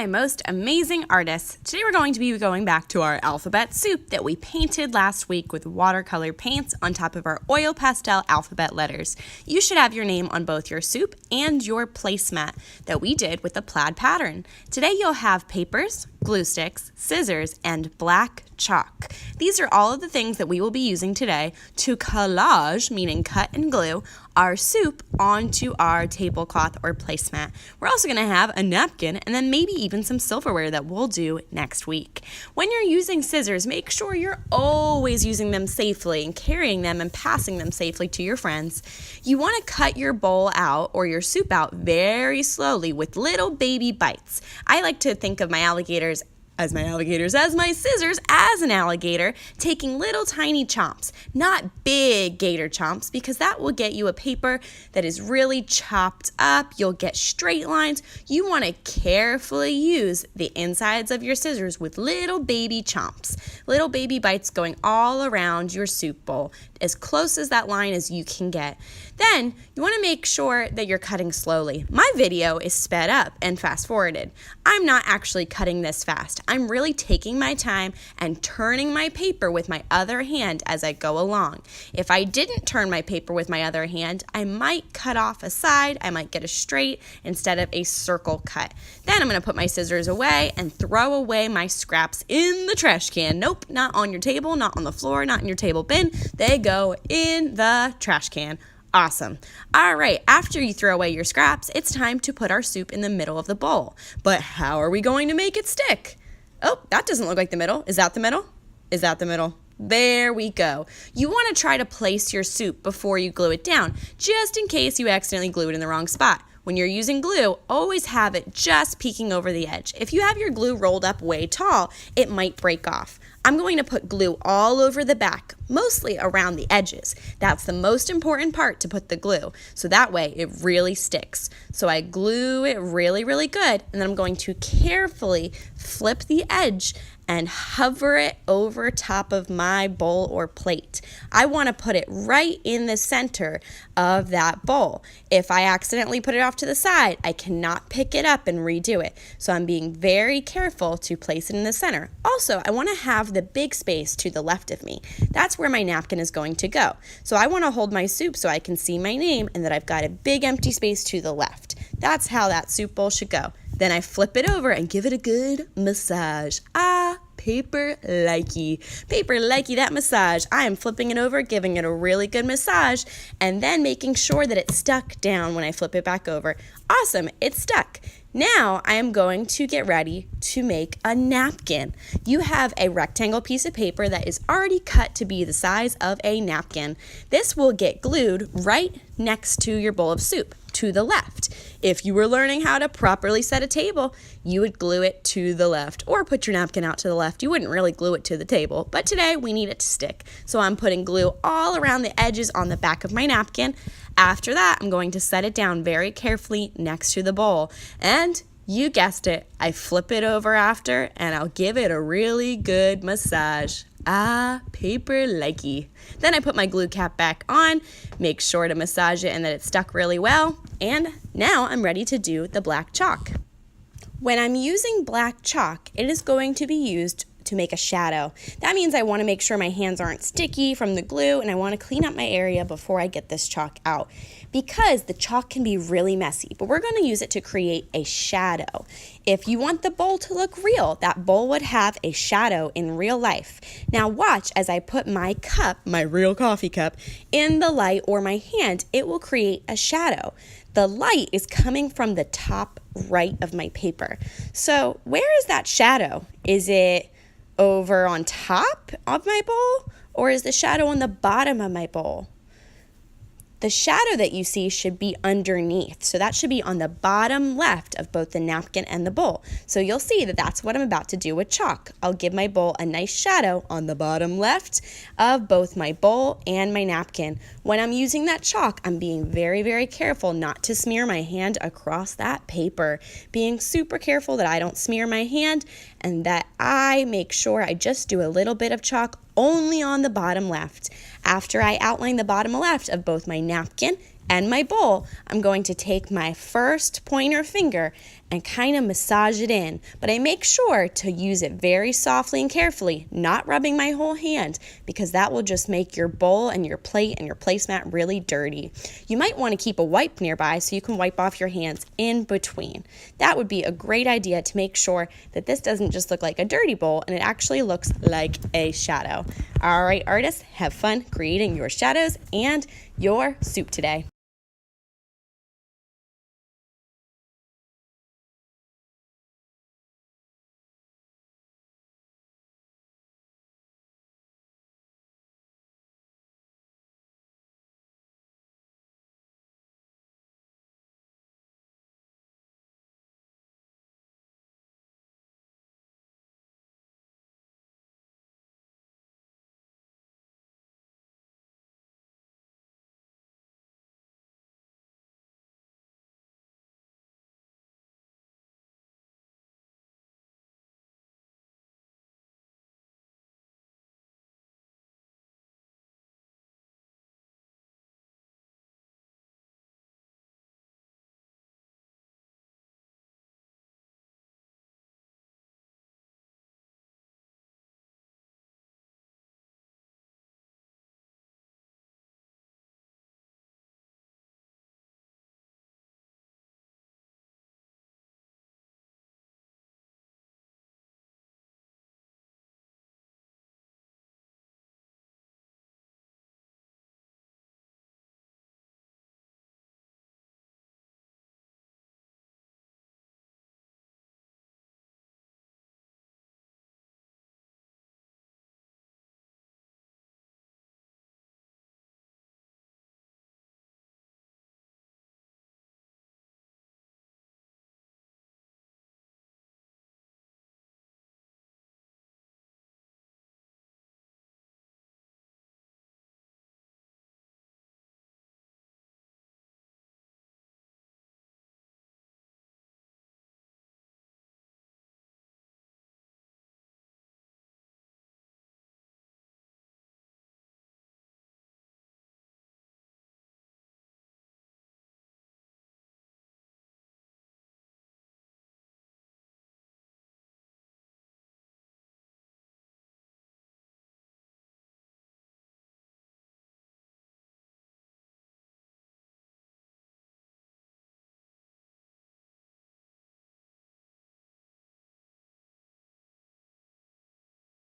my most amazing artists. Today we're going to be going back to our alphabet soup that we painted last week with watercolor paints on top of our oil pastel alphabet letters. You should have your name on both your soup and your placemat that we did with the plaid pattern. Today you'll have papers, glue sticks, scissors, and black chalk. These are all of the things that we will be using today to collage, meaning cut and glue, our soup onto our tablecloth or placemat. We're also going to have a napkin and then maybe even some silverware that we'll do next week. When you're using scissors, make sure you're always using them safely and carrying them and passing them safely to your friends. You want to cut your bowl out or your soup out very slowly with little baby bites. I like to think of my alligators as my scissors as an alligator, taking little tiny chomps, not big gator chomps, because that will get you a paper that is really chopped up. You'll get straight lines. You want to carefully use the insides of your scissors with little baby chomps, little baby bites going all around your soup bowl, as close as that line as you can get. Then you want to make sure that you're cutting slowly. My video is sped up and fast forwarded. I'm not actually cutting this fast. I'm really taking my time and turning my paper with my other hand as I go along. If I didn't turn my paper with my other hand, I might cut off a side. I might get a straight instead of a circle cut. Then I'm going to put my scissors away and throw away my scraps in the trash can. Nope, not on your table, not on the floor, not in your table bin. They go in the trash can. Awesome. All right, after you throw away your scraps, it's time to put our soup in the middle of the bowl. But how are we going to make it stick? Oh, that doesn't look like the middle. Is that the middle? Is that the middle? There we go. You want to try to place your soup before you glue it down, just in case you accidentally glue it in the wrong spot. When you're using glue, always have it just peeking over the edge. If you have your glue rolled up way tall, it might break off. I'm going to put glue all over the back, mostly around the edges. That's the most important part, to put the glue, so that way it really sticks. So I glue it really, really good, and then I'm going to carefully flip the edge and hover it over top of my bowl or plate. I want to put it right in the center of that bowl. If I accidentally put it off to the side, I cannot pick it up and redo it. So I'm being very careful to place it in the center. Also, I want to have the big space to the left of me. That's where my napkin is going to go. So I want to hold my soup so I can see my name and that I've got a big empty space to the left. That's how that soup bowl should go. Then I flip it over and give it a good massage. Paper likey. Paper likey that massage. I am flipping it over, giving it a really good massage, and then making sure that it's stuck down when I flip it back over. Awesome, it's stuck. Now I am going to get ready to make a napkin. You have a rectangle piece of paper that is already cut to be the size of a napkin. This will get glued right next to your bowl of soup, to the left. If you were learning how to properly set a table, you would glue it to the left, or put your napkin out to the left. You wouldn't really glue it to the table, but today we need it to stick. So I'm putting glue all around the edges on the back of my napkin. After that, I'm going to set it down very carefully next to the bowl. And you guessed it, I flip it over after, and I'll give it a really good massage. Paper likey. Then I put my glue cap back on, make sure to massage it and that it's stuck really well, and now I'm ready to do the black chalk. When I'm using black chalk, it is going to be used to make a shadow. That means I want to make sure my hands aren't sticky from the glue, and I want to clean up my area before I get this chalk out, because the chalk can be really messy, but we're going to use it to create a shadow. If you want the bowl to look real, that bowl would have a shadow in real life. Now watch as I put my cup, my real coffee cup, in the light or my hand. It will create a shadow. The light is coming from the top right of my paper. So where is that shadow? Is it over on top of my bowl, or is the shadow on the bottom of my bowl? The shadow that you see should be underneath, so that should be on the bottom left of both the napkin and the bowl. So you'll see that that's what I'm about to do with chalk. I'll give my bowl a nice shadow on the bottom left of both my bowl and my napkin. When I'm using that chalk, I'm being very, very careful not to smear my hand across that paper. Being super careful that I don't smear my hand and that I make sure I just do a little bit of chalk only on the bottom left. After I outline the bottom left of both my napkin and my bowl, I'm going to take my first pointer finger and kind of massage it in, but I make sure to use it very softly and carefully, not rubbing my whole hand, because that will just make your bowl and your plate and your placemat really dirty. You might want to keep a wipe nearby so you can wipe off your hands in between. That would be a great idea to make sure that this doesn't just look like a dirty bowl and it actually looks like a shadow. All right, artists, have fun creating your shadows and your soup today.